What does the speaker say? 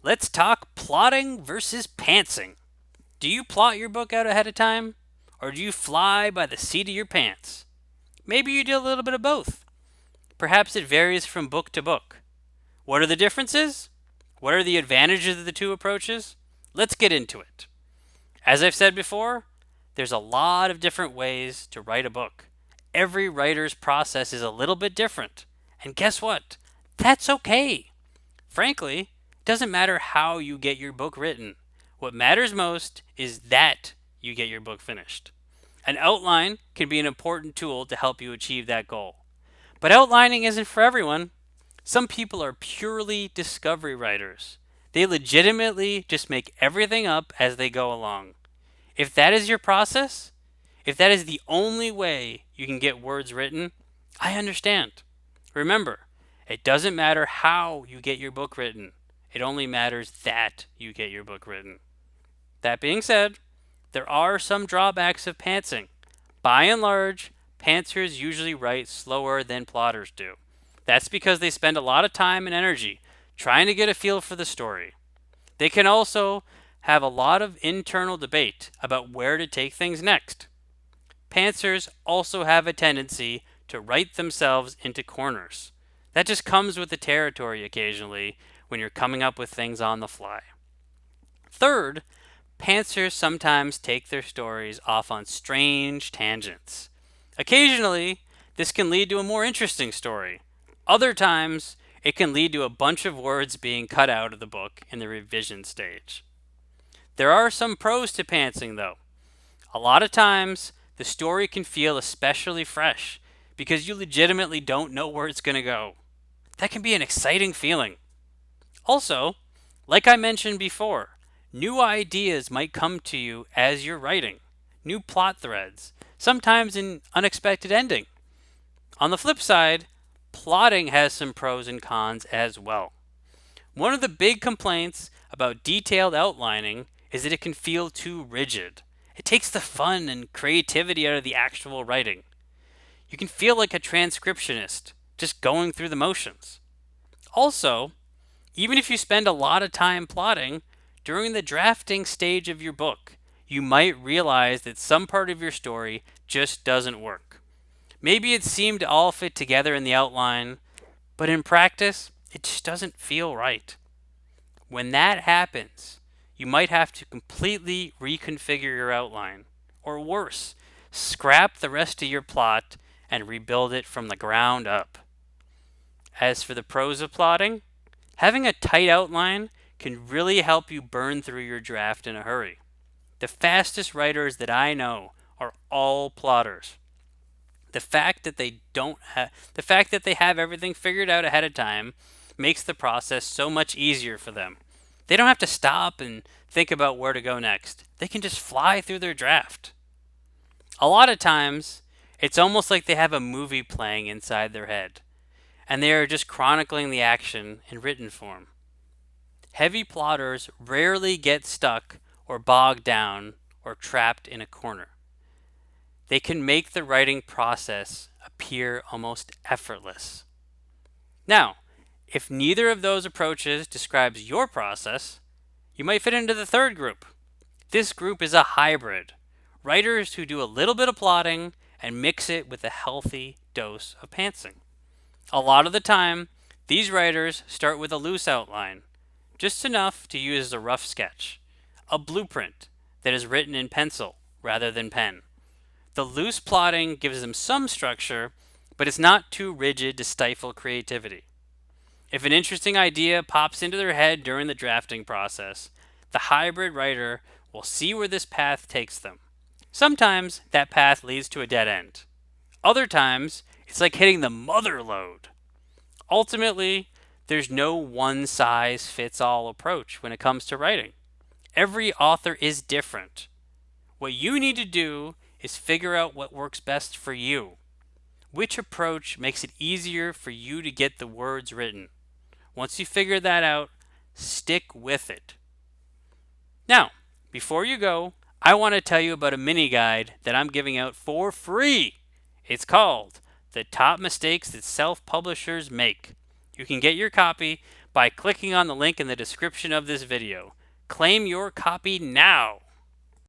Let's talk plotting versus pantsing. Do you plot your book out ahead of time? Or do you fly by the seat of your pants? Maybe you do a little bit of both. Perhaps it varies from book to book. What are the differences? What are the advantages of the two approaches? Let's get into it. As I've said before, there's a lot of different ways to write a book. Every writer's process is a little bit different. And guess what? That's okay. Frankly, it doesn't matter how you get your book written. What matters most is that you get your book finished. An outline can be an important tool to help you achieve that goal. But outlining isn't for everyone. Some people are purely discovery writers. They legitimately just make everything up as they go along. If that is your process, if that is the only way you can get words written, I understand. Remember, it doesn't matter how you get your book written. It only matters that you get your book written. That being said, there are some drawbacks of pantsing. By and large, pantsers usually write slower than plotters do. That's because they spend a lot of time and energy trying to get a feel for the story. They can also have a lot of internal debate about where to take things next. Pantsers also have a tendency to write themselves into corners. That just comes with the territory occasionally when you're coming up with things on the fly. Third, pantsers sometimes take their stories off on strange tangents. Occasionally, this can lead to a more interesting story. Other times, it can lead to a bunch of words being cut out of the book in the revision stage. There are some pros to pantsing, though. A lot of times, the story can feel especially fresh because you legitimately don't know where it's going to go. That can be an exciting feeling. Also, like I mentioned before, new ideas might come to you as you're writing, new plot threads, sometimes an unexpected ending. On the flip side, plotting has some pros and cons as well. One of the big complaints about detailed outlining is that it can feel too rigid. It takes the fun and creativity out of the actual writing. You can feel like a transcriptionist, just going through the motions. Also, even if you spend a lot of time plotting, during the drafting stage of your book, you might realize that some part of your story just doesn't work. Maybe it seemed to all fit together in the outline, but in practice, it just doesn't feel right. When that happens, you might have to completely reconfigure your outline, or worse, scrap the rest of your plot and rebuild it from the ground up. As for the pros of plotting, having a tight outline can really help you burn through your draft in a hurry. The fastest writers that I know are all plotters. The fact that they have everything figured out ahead of time makes the process so much easier for them. They don't have to stop and think about where to go next. They can just fly through their draft. A lot of times, it's almost like they have a movie playing inside their head, and they are just chronicling the action in written form. Heavy plotters rarely get stuck or bogged down or trapped in a corner. They can make the writing process appear almost effortless. Now, if neither of those approaches describes your process, you might fit into the third group. This group is a hybrid. Writers who do a little bit of plotting and mix it with a healthy dose of pantsing. A lot of the time, these writers start with a loose outline, just enough to use as a rough sketch, a blueprint that is written in pencil rather than pen. The loose plotting gives them some structure, but it's not too rigid to stifle creativity. If an interesting idea pops into their head during the drafting process, the hybrid writer will see where this path takes them. Sometimes that path leads to a dead end. Other times, it's like hitting the mother lode. Ultimately, there's no one size fits all approach when it comes to writing. Every author is different. What you need to do is figure out what works best for you. Which approach makes it easier for you to get the words written? Once you figure that out, stick with it. Now, before you go, I want to tell you about a mini guide that I'm giving out for free. It's called The Top Mistakes That Self-Publishers Make. You can get your copy by clicking on the link in the description of this video. Claim your copy now!